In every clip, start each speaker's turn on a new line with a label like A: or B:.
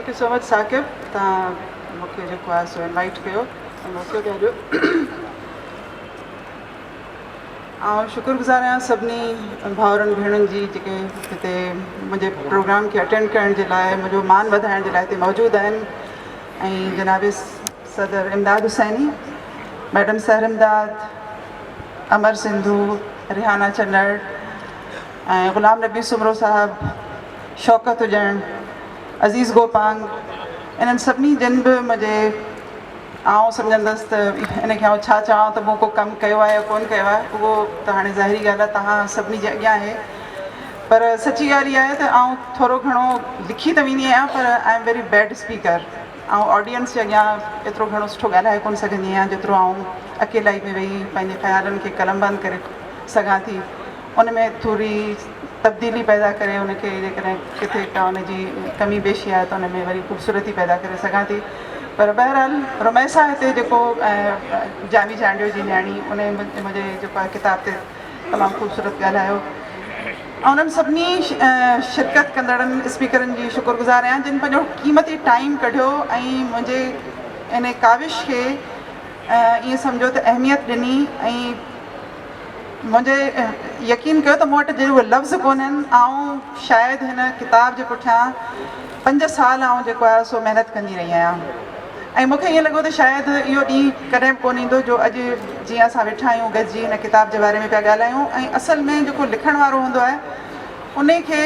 A: You so much Saqib, तव्हां मूंखे जेको आहे सो इनवाइट कयो ऐं मौक़ो ॾियो। ऐं शुक्रगुज़ार आहियां सभिनी भाउरनि भेणुनि जी जेके हिते मुंहिंजे प्रोग्राम खे अटेंड करण जे लाइ, मुंहिंजो मान वधाइण जे लाइ हिते मौजूदु आहिनि। ऐं जनाब सदर इमदाद हुसैनी, मैडम सहर इमदाद, अमर सिंधु, रिहाना चन्नड़ ऐं ग़ुलाम नबी सुमरो साहिबु, शौकत हुजण, अज़ीज़ गोपांग, इन्हनि सभिनी जिन बि मुंहिंजे आउं सम्झंदसि त इन खे आउं छा चवां त मूं को कमु कयो आहे या कोन कयो आहे, उहो त हाणे ज़ाहिरी ॻाल्हि आहे तव्हां सभिनी जे अॻियां आहे। पर सची ॻाल्हि इहा आहे त आउं थोरो घणो लिखी त वेंदी आहियां, पर I am very bed speaker. ऐं ऑडियंस जे अॻियां एतिरो घणो सुठो ॻाल्हाए कोन सघंदी आहियां जेतिरो आउं अकेलाई में वेही पंहिंजे ख़्यालनि खे कलमबंदि करे सघां थी। उन में थोरी तब्दीली पैदा करे उनखे जेकॾहिं किथे का उनजी कमी बेशी आहे त उन में वरी ख़ूबसूरती पैदा करे सघां थी। पर बहरहाल रुमैसा हिते जेको जामी चांडियो जी न्याणी, उन मुंहिंजे जेको आहे किताब ते तमामु ख़ूबसूरत ॻाल्हायो। ऐं उन्हनि सभिनी शिरकत कंदड़नि स्पीकरनि जी शुक्रगुज़ार आहियां जिन पंहिंजो क़ीमती टाइम कढियो ऐं मुंहिंजे इन काविश खे ईअं सम्झो त अहमियत ॾिनी। ऐं मुंहिंजे यकीन कयो त मूं वटि जे उहे लफ़्ज़ कोन्हनि, ऐं शायदि हिन किताब जे पुठियां 5 साल आउं जेको आहे सो महिनत कंदी रही आहियां। ऐं मूंखे ईअं लॻो त शायदि इहो ॾींहुं कॾहिं बि कोन ईंदो जो अॼु जीअं असां वेठा आहियूं गॾिजी हिन किताब जे बारे में पिया ॻाल्हायूं। ऐं असल में जेको लिखण वारो हूंदो आहे उन खे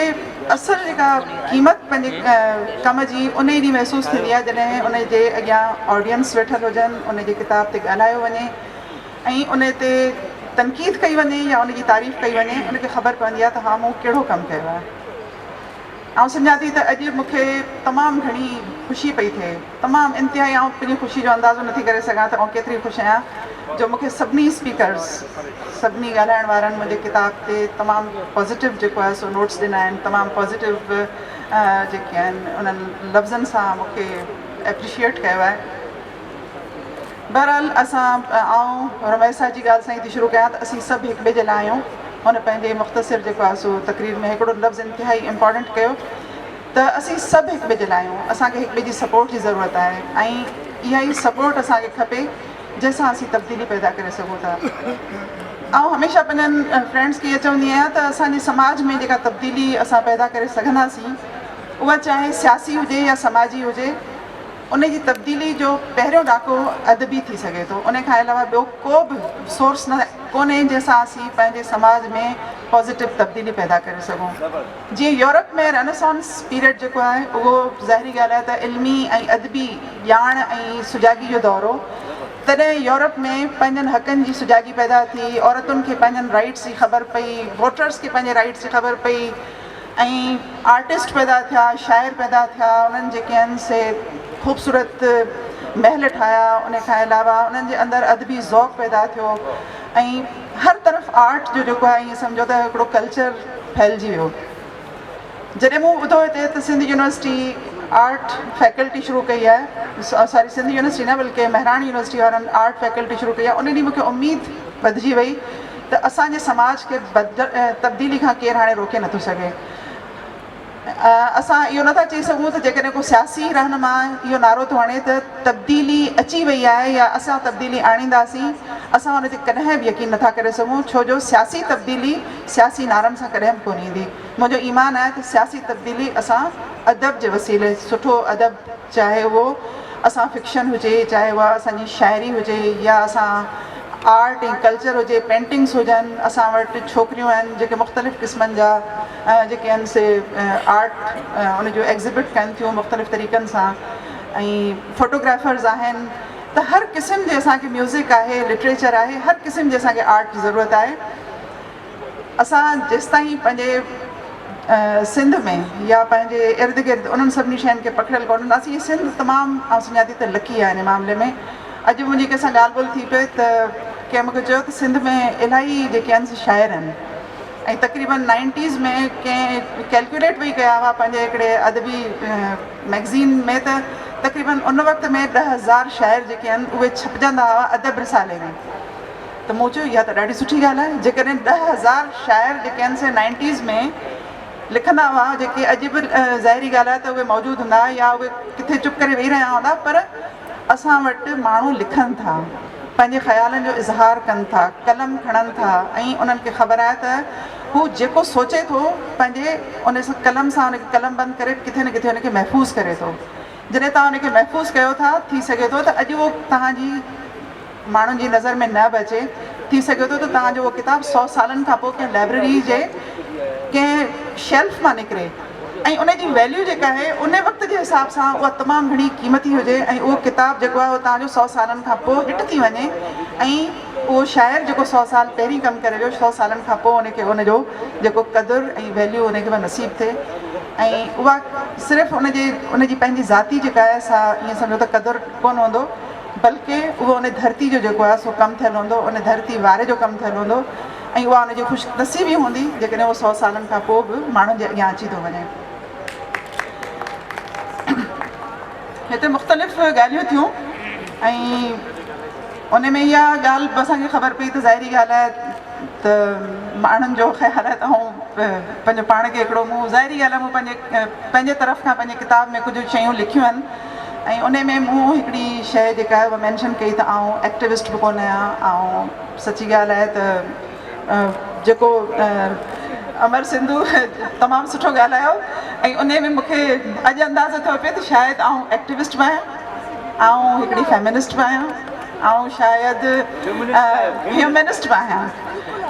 A: असल जेका क़ीमत पंहिंजे कम जी उन ई ॾींहुं महसूसु थींदी आहे जॾहिं उन जे अॻियां ऑडियंस वेठल हुजनि, उन जे किताब ते ॻाल्हायो वञे ऐं उन ते तनक़ीद कई वञे या उनजी तारीफ़ कई वञे। उनखे ख़बर पवंदी आहे त हा मूं कहिड़ो कमु कयो आहे। ऐं सम्झां थी त अॼु मूंखे तमामु घणी ख़ुशी पई थिए, तमामु इंतिहाई। ऐं पंहिंजी ख़ुशी जो अंदाज़ो नथी करे सघां त केतिरी ख़ुशि आहियां जो मूंखे सभिनी स्पीकर्स, सभिनी ॻाल्हाइण वारनि मुंहिंजे किताब ते तमामु पॉज़िटिव जेको आहे सो नोट्स ॾिना आहिनि, तमामु पॉज़िटिव जेके आहिनि उन्हनि लफ़्ज़नि सां मूंखे एप्रिशिएट कयो आहे। बहरहाल आउं रुमैसा जी ॻाल्हि सां ई थी शुरू कयां त असीं सभु हिक ॿिए जे लाइ आहियूं। हुन पंहिंजे मुख़्तसिर जेको आहे सो तक़रीर में हिकिड़ो लफ़्ज़ इंतिहाई इम्पॉर्टेंट कयो त असीं सभु हिक ॿिए जे लाइ आहियूं, असांखे हिक ॿिए जी सपोर्ट जी ज़रूरत आहे ऐं इहा ई सपोर्ट असांखे खपे जंहिंसां असीं तब्दीली पैदा करे सघूं था। ऐं हमेशह पंहिंजनि फ्रेंड्स खे इहा चवंदी आहियां त असांजे समाज में जेका तब्दीली असां पैदा करे सघंदासीं उहा चाहे सियासी हुजे या समाजी हुजे, उन जी तब्दीली जो पहिरियों ॾाको अदबी थी सघे थो। उन खां अलावा ॿियो को बि सोर्स न कोन्हे जंहिंसां असीं पंहिंजे समाज में पॉज़िटिव तब्दीली पैदा करे सघूं। जीअं यूरोप में रेनेसांस पीरियड जेको आहे उहो ज़ाहिरी ॻाल्हि आहे त इल्मी ऐं अदबी ॼाण ऐं सुजाॻी जो दौर हो। तॾहिं यूरोप में पंहिंजनि हक़नि जी सुजाॻी पैदा थी, औरतुनि खे पंहिंजनि राइट्स जी ख़बर पई, वोटर्स खे पंहिंजे राइट्स जी ख़बर पई ऐं आर्टिस्ट पैदा थिया, शाइर पैदा थिया, उन्हनि जेके आहिनि से ख़ूबसूरत महल ठाहिया। उन खां अलावा उन्हनि जे अंदरि अदबी ज़ौक़ पैदा थियो ऐं हर तरफ़ आर्ट जो जेको आहे ईअं सम्झो त हिकिड़ो कल्चर फैलिजी वियो। जॾहिं मूं ॿुधो हिते त सिंध यूनिवर्सिटी आर्ट फैकल्टी शुरू कई आहे, सॉरी सिंध यूनिवर्सिटी न बल्कि महराणी यूनिवर्सिटी वारनि आर्ट फैकल्टी शुरू कई आहे, उन ॾींहुं मूंखे उमेदु वधिजी वई त असांजे समाज खे तब्दीली खां केरु हाणे रोके नथो सघे। असां इहो नथा चई सघूं त जेकॾहिं को सियासी रहनुमा इहो नारो थो हणे त तब्दीली अची वई आहे या असां तब्दीली आणींदासीं, असां हुन ते कॾहिं बि यकीन नथा करे सघूं, छो जो सियासी तब्दीली सियासी नारनि सां कॾहिं बि कोन ईंदी। मुंहिंजो ईमान आहे त सियासी तब्दीली असां अदब जे वसीले, सुठो अदब, चाहे उहो असां फिक्शन हुजे, चाहे उहा असांजी शाइरी हुजे या असां आर्ट ऐं कल्चर हुजे, पेंटिंग्स हुजनि। असां वटि छोकिरियूं आहिनि जेके मुख़्तलिफ़ क़िस्मनि जा जेके आहिनि से आर्ट उनजो एग्ज़िबिट कनि थियूं मुख़्तलिफ़ तरीक़नि सां, ऐं फ़ोटोग्राफर्स आहिनि। त हर क़िस्म जे असांखे म्यूज़िक आहे, लिटरेचर आहे, हर क़िस्म जे असांखे आर्ट जी ज़रूरत आहे। असां जेसिताईं पंहिंजे सिंध में या पंहिंजे इर्द गिर्द उन्हनि सभिनी शयुनि खे पकड़ियल कोन हूंदासीं। सिंध तमामु आउं सम्झां थी त लकी आहे हिन मामले में। अॼु मुंहिंजी कंहिंसां ॻाल्हि ॿोल्हि थी पए त कंहिं मूंखे चयो त सिंध में इलाही जेके आहिनि शाइर आहिनि ऐं तक़रीबन 90s में कंहिं कैलकुलेट वेई कया हुआ पंहिंजे हिकिड़े अदबी मैगज़ीन में त तक़रीबन उन वक़्त में 10,000 शाइर जेके आहिनि उहे छपजंदा हुआ अदब रिसाले में। त मूं चयो इहा त ॾाढी सुठी ॻाल्हि आहे। जेकॾहिं 10,000 शाइर जेके आहिनि से 90s में लिखंदा हुआ जेके अॼु बि ज़ाहिरी ॻाल्हि आहे त उहे मौजूदु हूंदा या उहे किथे चुप करे वेही रहिया हूंदा, पर असां वटि माण्हू लिखनि था, पंहिंजे ख़्यालनि जो इज़हार कनि था, कलम खणनि था ऐं उन्हनि खे ख़बर आहे त हू जेको सोचे थो पंहिंजे उन सां कलम सां उनखे कलम बंदि करे किथे न किथे उनखे महफ़ूज़ करे थो। जॾहिं तव्हां उनखे महफ़ूज़ कयो था, थी सघे थो त अॼु उहो तव्हांजी माण्हुनि जी नज़र में न बि अचे, थी सघे थो त तव्हांजो उहो किताबु 100 सालनि खां पोइ कंहिं लाइब्रेरी जे कंहिं शेल्फ मां निकिरे ऐं उनजी वैल्यू जेका आहे उन वक़्त जे हिसाब सां उहा तमामु घणी क़ीमती हुजे ऐं उहो किताबु जेको आहे उहो तव्हांजो 100 सालनि खां पोइ हिट थी वञे ऐं उहो शाइर जेको 100 साल पहिरीं कमु करे वियो 100 सालनि खां पोइ उनखे उनजो जेको क़दुरु ऐं वैल्यू उनखे बि नसीबु थिए ऐं उहा सिर्फ़ु उनजी पंहिंजी ज़ाती जेका आहे सा ईअं सम्झो त क़दुरु कोन हूंदो, बल्कि उहो उन धरती जो जेको आहे सो कमु थियलु हूंदो, उन धरती वारे जो कमु थियलु हूंदो ऐं उहा उनजी ख़ुशनसीबी हूंदी जेकॾहिं उहो 100 सालनि खां पोइ बि माण्हुनि जे अॻियां अची थो वञे। हिते मुख़्तलिफ़ ॻाल्हियूं थियूं ऐं उन में इहा ॻाल्हि बि असांखे ख़बर पई त ज़ाहिरी ॻाल्हि आहे त माण्हुनि जो ख़्यालु आहे त पंहिंजो पाण खे हिकिड़ो मूं ज़ाहिरी ॻाल्हि आहे मूं पंहिंजे तरफ़ खां पंहिंजे किताब में कुझु शयूं लिखियूं आहिनि ऐं उन में मूं हिकिड़ी शइ जेका आहे उहा मैंशन कई त आउं एक्टिविस्ट बि कोन आहियां। ऐं सची ॻाल्हि आहे त जेको अमर सिंधू तमामु सुठो ॻाल्हायो ऐं उन में मूंखे अॼु अंदाज़ो थियो पियो त शायदि आउं एक्टिविस्ट बि आहियां, आउं हिकिड़ी फेमिनिस्ट बि आहियां, ऐं शायदि ह्यूमनिस्ट बि आहियां।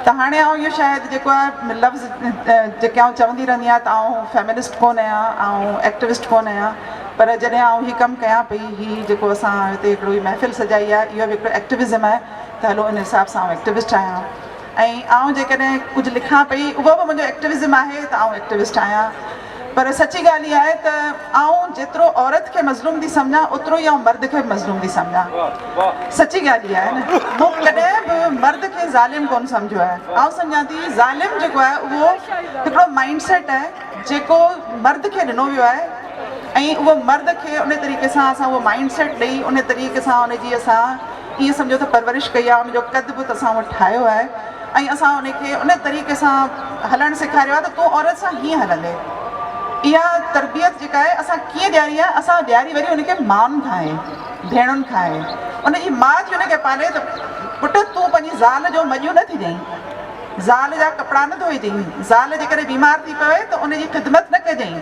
A: त हाणे आउं इहो शायदि जेको आहे लफ़्ज़ जेके आउं चवंदी रहंदी आहियां त आउं फेमिनिस्ट कोन आहियां, आउं एक्टिविस्ट कोन आहियां, पर जॾहिं आउं हीउ कमु कयां पई, हीउ जेको असां हिते हिकिड़ो महफ़िल सजाई आहे इहो बि हिकिड़ो एक्टिविज़म आहे त हलो इन हिसाब सां आउं एक्टिविस्ट आहियां। ऐं आउं जेकॾहिं कुझु लिखां पई उहो बि मुंहिंजो एक्टिविज़म आहे त आउं एक्टिविस्ट आहियां। पर सची ॻाल्हि इहा आहे त आउं जेतिरो औरत खे मज़लूम थी सम्झां ओतिरो ई आउं मर्द खे मज़लूम थी सम्झां। सची ॻाल्हि इहा आहे न, मूं कॾहिं बि मर्द खे ज़ालिम कोन सम्झो आहे। आउं सम्झां थी ज़ालिम जेको आहे उहो हिकिड़ो माइंडसेट आहे जेको मर्द खे ॾिनो वियो आहे ऐं उहो मर्द खे उन तरीक़े सां असां उहो माइंडसेट ॾेई उन तरीक़े सां उनजी असां ईअं सम्झो त परवरिश कई आहे, उनजो कद बि असां उहो ठाहियो आहे ऐं असां उनखे उन तरीक़े सां हलणु सेखारियो आहे त तूं औरत सां हीअं हलंदे। इहा तरबियत जेका आहे असां कीअं ॾियारी आहे, असां ॾियारी वरी उनखे माउनि खां आहे, भेणुनि खां आहे। उनजी माउ जी उनखे पाले त पुटु तूं पंहिंजी ज़ाल जो मॼो न थी ॾेई, ज़ाल जा कपिड़ा न धोई ॾेई, ज़ाल जेकॾहिं बीमार थी पवे त उनजी ख़िदमत न कजांइ,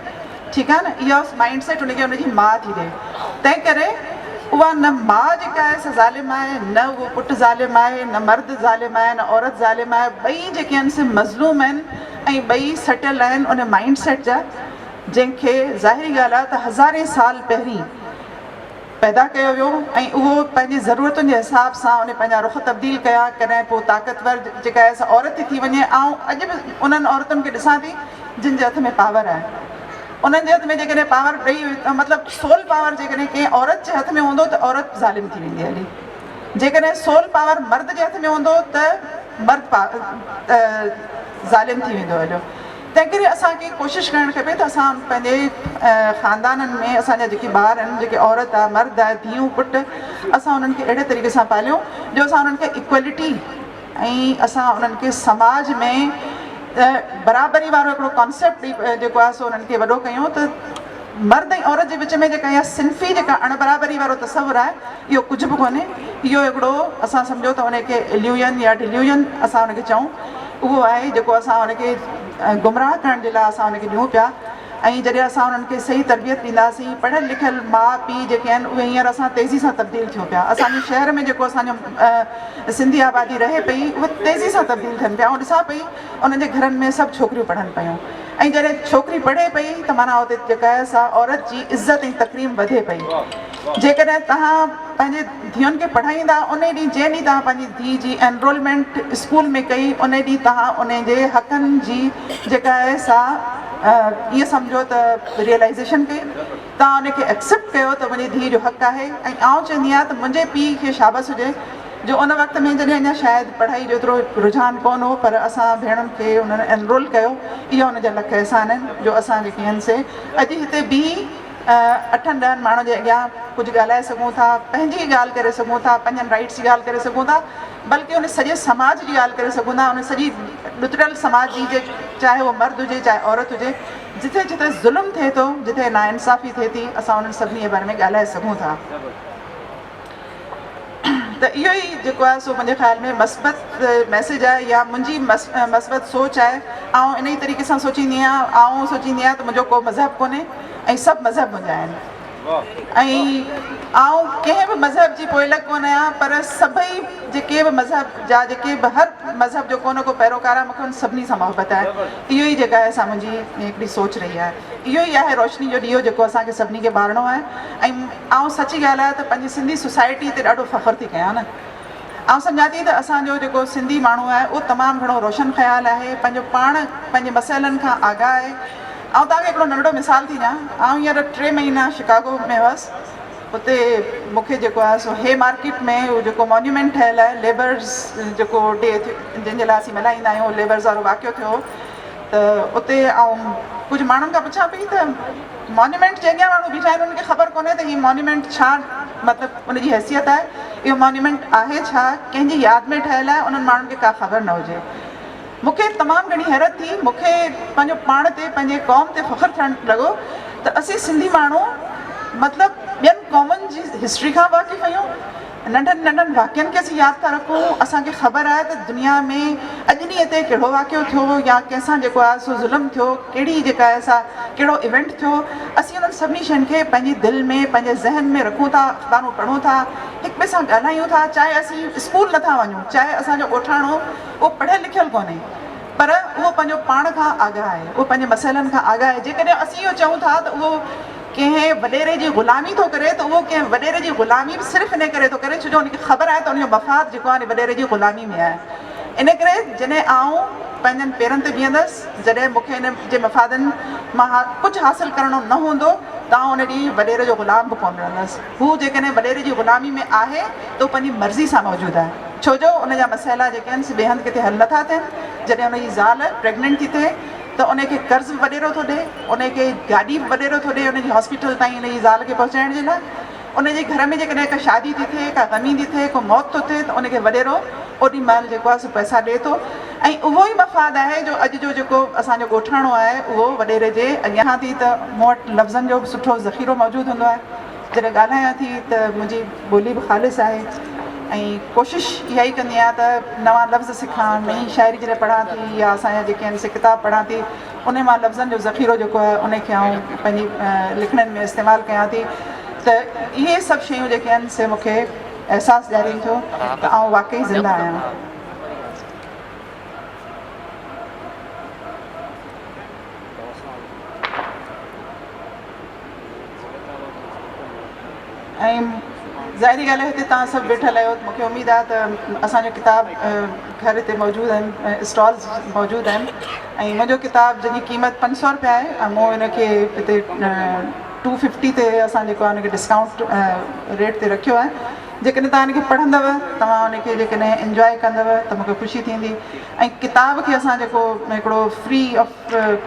A: ठीकु आहे न। इहो माइंडसेट उनखे उनजी माउ थी ॾे, तंहिं करे उहा न माउ जेका आहे सा ज़ालिम आहे, न उहो पुटु ज़ालिम आहे, न मर्द ज़ालिम आहे, न औरत ज़ालिम आहे। ॿई जेके आहिनि से मज़लूम आहिनि ऐं ॿई सटियल आहिनि उन माइंडसेट जा जंहिंखे ज़ाहिरी ॻाल्हि आहे त हज़ारे साल पहिरीं पैदा कयो वियो ऐं उहो पंहिंजी ज़रूरतुनि जे हिसाब सां उन पंहिंजा रुख़ तब्दील कया, कॾहिं पोइ ताक़तवर जेका आहे सा औरत थी वञे। ऐं अॼु बि उन्हनि औरतुनि खे ॾिसां थी जिन जे हथ में पावर आहे, उन्हनि जे हथ में जेकॾहिं पावर ॾेई मतिलबु सोल पावर जेकॾहिं कंहिं औरत जे हथ में हूंदो त औरत ज़ालिम थी वेंदी हली, जेकॾहिं सोल पावर मर्द जे हथ में हूंदो त मर्द ज़ालिम थी वेंदो हलियो। तंहिं करे असांखे कोशिशि करणु खपे त असां पंहिंजे ख़ानदाननि में असांजा जेके ॿार आहिनि, जेके औरत आहे, मर्द आहे, धीअरूं पुटु, असां उन्हनि खे अहिड़े तरीक़े सां पालियूं जो असां उन्हनि खे इक्वलिटी ऐं असां उन्हनि खे समाज में बराबरी वारो हिकिड़ो कॉन्सेप्ट जेको आहे सो उन्हनि खे वॾो कयूं त मर्द ऐं औरत जे विच में जेका इहा सिन्फ़ी जेका अणबराबरी वारो तसवुरु आहे इहो कुझु बि कोन्हे। इहो हिकिड़ो असां सम्झो त उनखे इल्यूजन या डिल्यूजन असां उनखे चऊं, उहो आहे जेको असां उनखे गुमराह करण जे लाइ असां उनखे ॾियूं पिया। ऐं जॾहिं असां उन्हनि खे सही तरबियत ॾींदासीं, पढ़ियल लिखियल माउ पीउ जेके आहिनि उहे हींअर असां तेज़ी सां तब्दील थियूं पिया। असांजे शहर में जेको असांजो सिंधी आबादी रहे पई उहे तेज़ी सां तब्दील थियनि पिया। ऐं ॾिसां पई उन्हनि जे घरनि में सभु छोकिरियूं पढ़नि पियूं ऐं जॾहिं छोकिरी पढ़े पई त माना उते जेका आहे सा औरत जी इज़त ऐं तकरीम वधे पई। जेकॾहिं तव्हां पंहिंजे धीअनि खे पढ़ाईंदा उन ॾींहुं जंहिं ॾींहुं तव्हां पंहिंजी धीउ जी एनरोलमेंट स्कूल में कई उन ॾींहुं तव्हां उन जे हक़नि जी जेका आहे सा ईअं सम्झो त रियलाइज़ेशन कई, तव्हां उनखे एक्सेप्ट कयो त मुंहिंजी धीउ जो हक़ु आहे। ऐं आउं चवंदी आहियां त मुंहिंजे पीउ खे शाबस हुजे जो उन वक़्त में जॾहिं अञा शायदि पढ़ाई जो एतिरो रुझान कोन हो, पर असां भेणुनि खे उन्हनि एनरोल कयो। इहो उनजा लख अहसान आहिनि जो असां जेके आहिनि से अॼु हिते बि 8-10 माण्हुनि जे अॻियां कुझु ॻाल्हाए सघूं था, पंहिंजी ॻाल्हि करे सघूं था, पंहिंजनि राइट्स जी ॻाल्हि करे सघूं था, बल्कि उन सॼे समाज जी ॻाल्हि करे सघूं था, उन सॼी ॾुतरल समाज जी, चाहे उहो मर्द हुजे चाहे औरत हुजे, जिथे जिथे ज़ुल्म थिए थो, जिथे नाइंसाफ़ी थिए थी, असां उन्हनि सभिनी जे बारे में ॻाल्हाए सघूं था। त इहो ई जेको आहे सो मुंहिंजे ख़्याल में मस्बत मैसेज आहे या मुंहिंजी मस्बत सोच आहे। ऐं इन ई तरीक़े सां सोचींदी आहियां, सोचींदी आहियां त मुंहिंजो को मज़हब कोन्हे ऐं सभु मज़हब मुंहिंजा आहिनि ऐं कंहिं बि मज़हब जी पोइलक कोन आहियां, पर सभई जेके बि मज़हब जा जेके बि हर मज़हब जो को न को पैरोकार आहे, मूंखे उन सभिनी सां मोहबत आहे। इहो ई जेका आहे सा मुंहिंजी हिकिड़ी सोच रही आहे, इहो ई आहे रोशनी जो ॾीओ जेको असांखे सभिनी खे ॿारणो आहे। ऐं सची ॻाल्हि आहे त पंहिंजी सिंधी सोसाइटी ते ॾाढो फ़ख़्रु थी कयां न। सम्झां थी त असांजो जेको सिंधी माण्हू आहे उहो तमामु घणो रोशन ख़्यालु आहे, पंहिंजो पाण पंहिंजे मसइलनि खां आगाह आहे। तव्हांखे हिकिड़ो नंढिड़ो मिसाल थी ॾियां, हींअर 3 महीना शिकागो में हुअसि, उते मूंखे जेको आहे सो हे मार्केट में उहो जेको मॉन्यूमेंट ठहियलु आहे लेबर्स जेको डे जंहिंजे लाइ असीं मल्हाईंदा आहियूं, लेबर्स वारो वाक़ियो थियो, त उते कुझु माण्हुनि खां पुछां पई त मॉन्यूमेंट जे अॻियां माण्हू बीठा आहिनि, उनखे ख़बर कोन्हे त हीअ मॉन्यूमेंट छा मतिलबु उनजी हैसियत आहे, इहो मॉन्यूमेंट आहे छा, कंहिंजी यादि में ठहियलु आहे, उन्हनि माण्हुनि खे का ख़बर न हुजे। मूंखे तमामु घणी हैरत थी, मूंखे पंहिंजो पाण ते पंहिंजे क़ौम ते फ़ख़्रु थियणु लॻो त असीं सिंधी माण्हू मतिलबु ॿियनि क़ौमुनि जी हिस्ट्री खां वाक़ुफ़ु आहियूं, नंढनि नंढनि वाक्यनि खे असीं यादि था रखूं। असांखे ख़बर आहे त दुनिया में अॼु ॾींहं ते कहिड़ो वाक़ियो थियो या कंहिंसां जेको आहे सो ज़ुल्म थियो, कहिड़ी जेका आहे सा कहिड़ो इवेंट थियो, असीं उन्हनि सभिनी शयुनि खे पंहिंजी दिलि में पंहिंजे ज़हन में रखूं था, अख़बारूं पढ़ूं था, हिक ॿिए सां ॻाल्हायूं था, चाहे असीं स्कूल नथा वञूं, चाहे असांजो ॻोठाणो उहो पढ़ियलु लिखियलु कोन्हे, पर उहो पंहिंजो पाण खां आगाह आहे, उहो पंहिंजे मसइलनि खां आगाह आहे। जेकॾहिं असीं इहो चऊं था त उहो कंहिं वॾेरे जी ग़ुलामी थो करे, त उहो कंहिं वॾेरे जी ग़ुलामी बि सिर्फ़ु इन करे थो करे छो जो उनखे ख़बर आहे त उनजो मफ़ाद जेको आहे वॾेरे जी ग़ुलामी में आहे। इन करे जॾहिं आउं पंहिंजनि पेरनि ते बीहंदसि, जॾहिं मूंखे इन जे मफ़ादनि मां कुझु हासिलु करिणो न हूंदो, त उन ॾींहुं वॾेरे जो ग़ुलाम बि कोन रहंदसि। हू जेकॾहिं वॾेरे जी ग़ुलामी में आहे त उहो पंहिंजी मर्ज़ी सां मौजूदु आहे, छो जो उनजा मसइला जेके आहिनि ॿिए हंधि किथे हल नथा थियनि। जॾहिं उनजी ज़ाल प्रेगनेंट थी थिए त उनखे कर्ज़ु बि वॾेरो थो ॾिए, उनखे गाॾी बि वॾेरो थो ॾिए उनजी हॉस्पिटल ताईं उनजी ज़ाल खे पहुचाइण जे लाइ। उनजे घर में जेकॾहिं का शादी थी थिए, का ग़मी थी थिए, को मौत थो थिए, त उनखे वॾेरो ओॾी महिल जेको आहे सो पैसा ॾिए थो। ऐं उहो ई मफ़ाद आहे जो अॼु जो जेको असांजो ॻोठाणो आहे उहो वॾेरे जे अॻियां थी, त मूं वटि लफ़्ज़नि जो बि सुठो ज़ख़ीरो मौजूदु हूंदो आहे। जॾहिं ॻाल्हायां थी त मुंहिंजी ॿोली बि ख़ालिस आहे ऐं कोशिशि इहा ई कंदी आहियां त नवां लफ़्ज़ सिखां, नई शाइरी जॾहिं पढ़ां थी या असांजा जेके आहिनि से किताब पढ़ां थी, उन मां लफ़्ज़नि जो ज़ख़ीरो जेको आहे उनखे आउं पंहिंजी लिखणनि में इस्तेमालु कयां थी। त इहे सभु शयूं जेके आहिनि से मूंखे अहसासु ॾियारीनि थियो त आउं वाक़ई ज़िंदा आहियां। ऐं ज़ाहिरी ॻाल्हि आहे हिते तव्हां सभु वेठल आहियो, मूंखे उमेदु आहे त असांजो किताब घर हिते मौजूदु आहिनि, स्टॉल्स मौजूदु आहिनि ऐं मुंहिंजो किताब जंहिंजी क़ीमत 500 रुपया आहे ऐं मूं हिनखे हिते 250 ते असां जेको आहे हुनखे डिस्काउंट रेट ते रखियो आहे। जेकॾहिं तव्हां हिनखे पढ़ंदव, तव्हां हुनखे जेकॾहिं इंजॉय कंदव त मूंखे ख़ुशी थींदी। ऐं किताब खे असां जेको हिकिड़ो फ्री ऑफ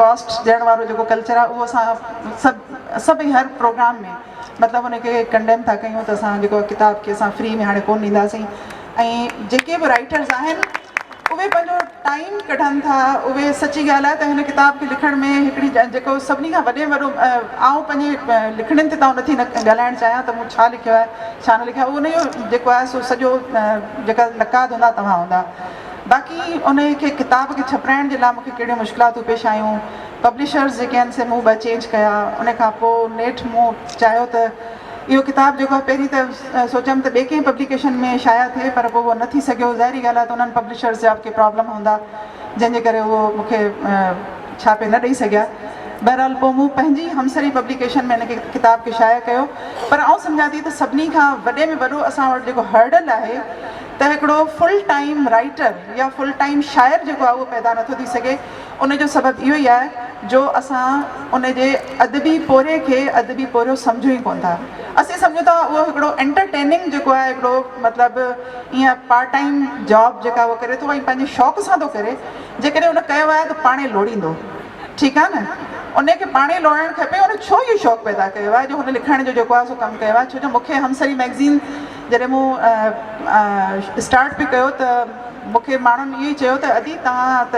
A: कॉस्ट ॾियण वारो जेको कल्चर आहे उहो असां सभई हर प्रोग्राम में मतिलबु हुनखे कंडेम था कयूं त असां जेको किताब खे असां फ्री में हाणे कोन ॾींदासीं। ऐं जेके बि राइटर्स आहिनि उहे पंहिंजो टाइम कढनि था, उहे सची ॻाल्हि आहे त हिन किताब खे लिखण में हिकिड़ी जेको सभिनी खां वॾे वॾो आउं पंहिंजे लिखणनि ते तव्हां नथी ॻाल्हाइणु चाहियां त मूं छा लिखियो आहे छा न लिखियो आहे, उनजो जेको आहे सो सॼो जेका नक़ाद हूंदा तव्हां हूंदा। बाक़ी उनखे किताब खे छपाइण जे लाइ मूंखे कहिड़ियूं मुश्किलातूं पेश आयूं, पब्लिशर्स जेके आहिनि से मूं 2 चेंज कया, उन खां पोइ नेठ मूं चाहियो त इहो किताबु जेको आहे पहिरीं त सोचियमि त ॿिए कंहिं पब्लिकेशन में शाया थिए, पर पोइ उहो न थी सघियो। ज़ाहिरी ॻाल्हि आहे त उन्हनि पब्लिशर्स जा के प्रॉब्लम हूंदा जंहिंजे करे उहो मूंखे छापे न ॾेई सघिया। बहरहाल पोइ मूं पंहिंजी हमसरी पब्लिकेशन में हिन किताब खे शाया कयो। पर आउं सम्झां थी त सभिनी खां वॾे में वॾो असां वटि जेको हर्डल आहे त हिकिड़ो फुल टाइम राइटर या फुल टाइम शाइर जेको आहे उहो पैदा नथो थी सघे। उनजो सबबु इहो ई आहे जो असां उनजे अदबी पोरे खे अदबी पोरियो सम्झूं ई कोन था। असीं सम्झूं था उहो हिकिड़ो एंटरटेनिंग जेको आहे हिकिड़ो मतिलबु ईअं पार्ट टाइम जॉब जेका उहो करे थो ऐं पंहिंजे शौक़ु सां थो करे। जेकॾहिं उन कयो आहे त पाणे लोड़ींदो, ठीकु आहे न। उनखे पाणे लोड़णु खपे। उन छो इहो शौक़ु पैदा कयो आहे जो हुन लिखण जो जेको आहे सो कमु कयो आहे। छो जो मूंखे हमसरी मैगज़ीन जॾहिं मूं स्टार्ट बि कयो त मूंखे माण्हुनि इहो ई चयो त अदी तव्हां त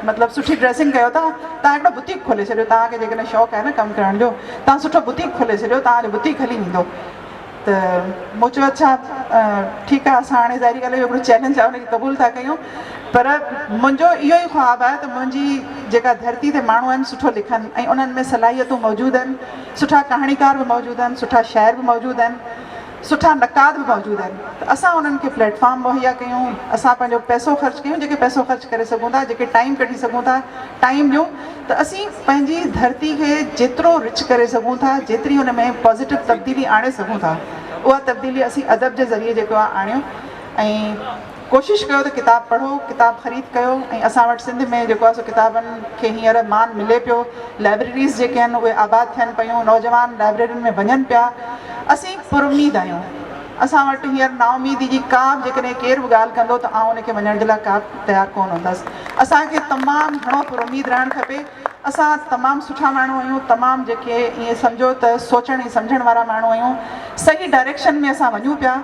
A: मतिलबु सुठी ड्रेसिंग कयो था, तव्हां हिकिड़ो बुटीक खोले छॾियो। तव्हांखे जेकॾहिं शौक़ु आहे न कमु करण जो, तव्हां सुठो बुटीक खोले छॾियो, तव्हांजो बुटीक हली वेंदो। त मूं चयो अच्छा ठीकु आहे, असां हाणे ज़ाहिरी ॻाल्हि हिकिड़ो चैलेंज आहे हुनखे क़बूल था कयूं। पर मुंहिंजो इहो ई ख़्वाबु आहे त मुंहिंजी जेका धरती ते माण्हू आहिनि सुठो लिखनि ऐं उन्हनि में सलाहियतूं मौजूदु आहिनि, सुठा कहाणीकार बि मौजूदु आहिनि, सुठा शाइर बि मौजूदु आहिनि, सुठा नक़ाद बि मौजूदु आहिनि। त असां उन्हनि खे प्लेटफॉर्म मुहैया कयूं, असां पंहिंजो पैसो ख़र्चु कयूं, जेके पैसो ख़र्चु करे सघूं था, जेके टाइम कढी सघूं था टाइम ॾियूं। त असीं पंहिंजी धरती खे जेतिरो रिच करे सघूं था, जेतिरी हुन में पॉज़िटिव तब्दीली आणे सघूं था, उहा तब्दीली असीं अदब जे ज़रिए जेको आहे आणियूं। ऐं कोशिशि कयो त किताबु पढ़ो, किताबु ख़रीद कयो। ऐं असां वटि सिंध में जेको आहे सो किताबनि खे हींअर मान मिले पियो। लाइब्रेरीज़ जेके आहिनि उहे आबाद थियनि पियूं, नौजवान लाइब्रेरियुनि में वञनि पिया। असीं पुरुमीद आहियूं। असां वटि हींअर नाउमीदी जी का बि जेकॾहिं केरु बि ॻाल्हि कंदो त आउं उनखे वञण जे लाइ का तयारु कोन हूंदसि। असांखे तमामु घणो पुरुमीद रहणु खपे। असां तमामु सुठा माण्हू आहियूं, तमामु जेके ईअं सम्झो त सोचण ऐं सम्झण वारा माण्हू आहियूं। सही डायरेक्शन में असां वञूं पिया।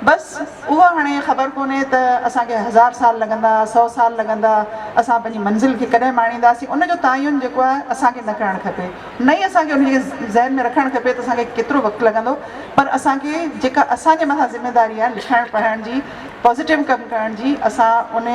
A: बसि उहा हाणे ख़बर कोन्हे त असांखे 1000 साल लॻंदा, 100 साल लॻंदा, असां पंहिंजी मंज़िल खे कॾहिं माणींदासीं, उनजो तयन जेको आहे असांखे न करणु खपे। न ई असांखे उनखे ज़हन में रखणु खपे त असांखे केतिरो वक़्तु लॻंदो, पर असांखे जेका असांजे मथां ज़िमेदारी आहे लिखणु पढ़ण जी, पॉज़िटिव कमु करण जी, असां उन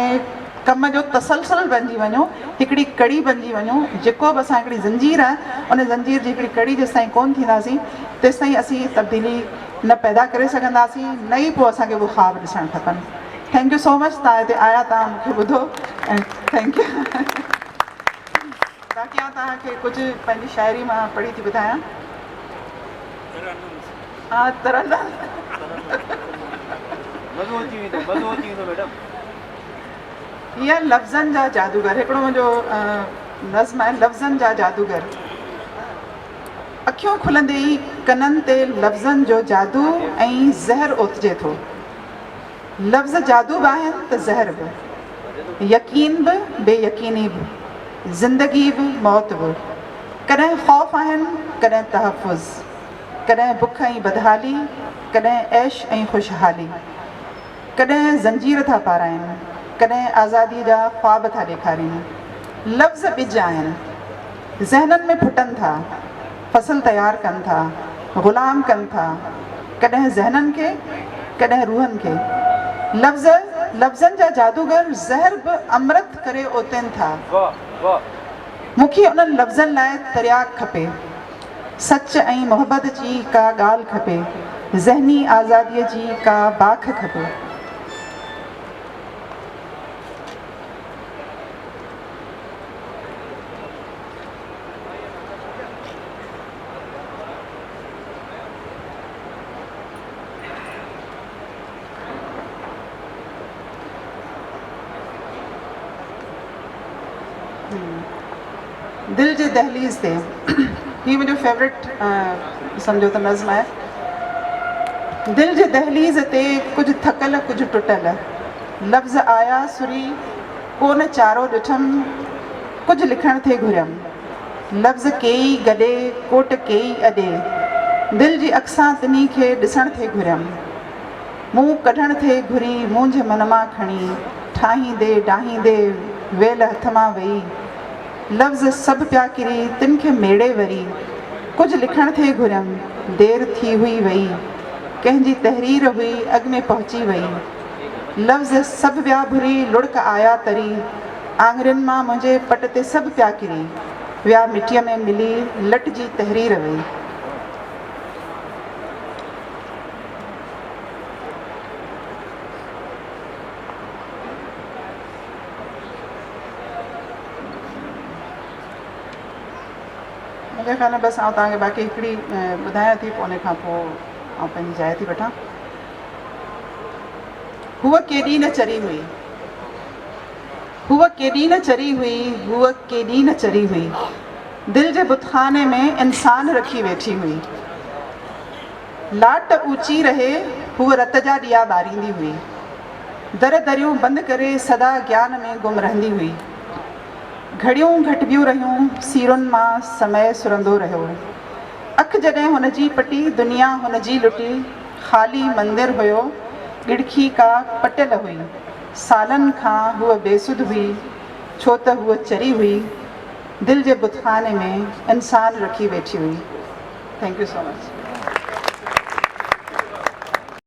A: कम जो तसलसल बणिजी वञूं, हिकिड़ी कड़ी बणिजी वञूं। जेको बि असां हिकिड़ी ज़ंजीर आहे, उन ज़ंजीर जी हिकिड़ी कड़ी जेसिताईं कोन थींदासीं तेसिताईं असीं तब्दीली न पैदा करे सघंदासीं, न ई पोइ असांखे उहे ख़्वाब ॾिसणु खपनि। थैंक यू सो मच, तव्हां हिते आया, तव्हां मूंखे ॿुधो ऐं थैंक यू। बाक़ी आउं तव्हांखे कुझु पंहिंजी शाइरी मां पढ़ी थी ॿुधायां। हा तरंदा हीअ लफ़्ज़नि जा जादूगर, हिकिड़ो मुंहिंजो नज़्म आहे लफ़्ज़नि जा जादूगर। अखियूं खुलंदे ई कननि ते लफ़्ज़नि जो जादू ऐं ज़हर ओतिजे थो। लफ़्ज़ जादू बि आहिनि त ज़हर बि, यकीन बि बेयकीनी बि, ज़िंदगी बि मौत बि। कॾहिं ख़ौफ़ आहिनि, कॾहिं तहफ़ुज़, कॾहिं बुख ऐं बदहाली, कॾहिं ऐश ऐं ख़ुशहाली। कॾहिं ज़ंजीर था पाराइनि, कॾहिं आज़ादी जा ख़्वाब था ॾेखारीनि। लफ़्ज़ ॿिज आहिनि, ज़हननि में फुटनि था, फ़सुलु तयारु कनि था, ग़ुलाम कनि था, कॾहिं ज़हननि खे, कॾहिं रूहनि खे। लफ़्ज़नि जा जादूगर ज़हर बि अमृत करे ओतनि था। मूंखे उन्हनि लफ़्ज़नि लाइ तरियाक खपे, सच ऐं मोहबत जी का ॻाल्हि खपे, ज़हनी आज़ादीअ जी का बाख खपे। दिल जे दहलीज़ ते, हीअ मुंहिंजो फेवरेट सम्झो त नज़्म आहे। दिल जे दहलीज़ ते कुझु थकल कुझु टुटल, लफ़्ज़ आया सुरी कोन चारो ॾिठमि, कुझु लिखण थे घुरियमि। लफ़्ज़ केई गॾे कोट केई अॾे, दिल जी अक्सां तिनी खे ॾिसण थे घुरियमि। मुंहुं कढण थे घुरी मुंझ मन मां खणी, ठाहींदे डाहींदे वेल हथ मां वेई। लफ़्ज़ सभु पिया किरी तिन खे मेड़े वरी, कुझु लिखण थे घुरियमि, देरि थी हुई वई, कंहिंजी तहरीर हुई अॻ में पहुची वई। लफ़्ज़ सभु विया भुरी लुड़क आया तरी, आङुरियुनि मां मुंहिंजे पट ते सभु पिया किरी, विया मिटीअ में मिली लट जी तहरीर वई। मुंहिंजे ख़्याल में बसि आउं तव्हांखे बाक़ी हिकिड़ी ॿुधायां थी, पोइ उन खां पोइ आउं पंहिंजी जाइ थी वठां। हूअ केॾी न चरी हुई, हूअ केॾी न चरी हुई, हूअ केॾी न चरी हुई, दिलि जे बुतखाने में इंसान रखी वेठी हुई। लाट ऊची रहे हूअ रत जा ॾिया ॿारींदी हुई, दर दरियूं बंदि करे सदा ज्ञान में गुम रहंदी हुई। घड़ियूं घटिबियूं रहियूं सीरुनि मां समय सुरंदो रहियो। अख जॾहिं हुन जी पटी दुनिया हुन जी लुटी, ख़ाली मंदिर हुयो गिड़खी का पटियल हुई। सालनि खां हूअ बेसुध हुई, छो त हूअ चरी हुई, दिलि जे बुतखाने में इंसान रखी वेठी हुई। Thank you so much.